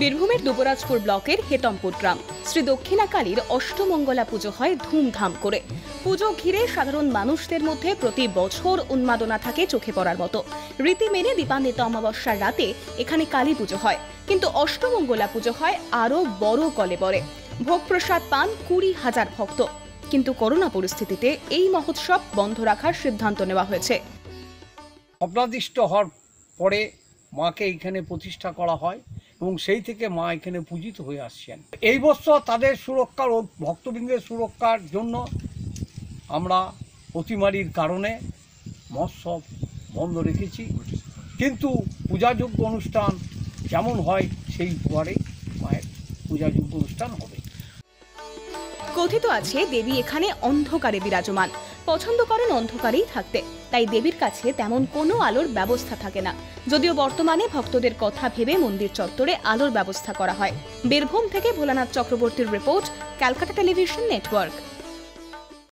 বীরভূমের দুবরাজপুর ব্লকের হেতমপুর গ্রাম শ্রী দক্ষিণা কালীর অষ্টমঙ্গলা পুজো হয় ধুমধাম করে। পুজো ঘিরে সাধারণ মানুষদের মধ্যে প্রতি বছর উন্মাদনা থাকে চোখে পড়ার মতো। রীতি মেনে দীপান্বিত অমাবস্যার রাতে এখানে কালী পুজো হয়, কিন্তু অষ্টমঙ্গলা পুজো হয় আরো বড় কলেবরে। ভোগ প্রসাদ পান 20,000 ভক্ত। কিন্তু করোনা পরিস্থিতিতে এই মহোৎসব বন্ধ রাখার সিদ্ধান্ত নেওয়া হয়েছে। অপ্রাদিষ্ট হওয়ার পরে মাকে এখানে প্রতিষ্ঠা করা হয় এবং সেই থেকে মা এখানে পূজিত হয়ে আসছেন। এই বছর তাদের সুরক্ষার ও ভক্তবৃন্দের সুরক্ষার জন্য আমরা অতিমারির কারণে মহোৎসব বন্ধ রেখেছি, কিন্তু পূজাযোগ্য অনুষ্ঠান যেমন হয় সেই পরে মায়ের পূজাযোগ্য অনুষ্ঠান হবে। কথিত আছে দেবী এখানে অন্ধকারে বিরাজমান, পছন্দ করেন অন্ধকারেই থাকতে, তাই দেবীর কাছে তেমন কোনো আলোর ব্যবস্থা থাকে না। যদিও বর্তমানে ভক্তদের কথা ভেবে মন্দির চত্বরে আলোর ব্যবস্থা করা হয়। বীরভূম থেকে ভোলানাথ চক্রবর্তীর রিপোর্ট, ক্যালকাটা টেলিভিশন নেটওয়ার্ক।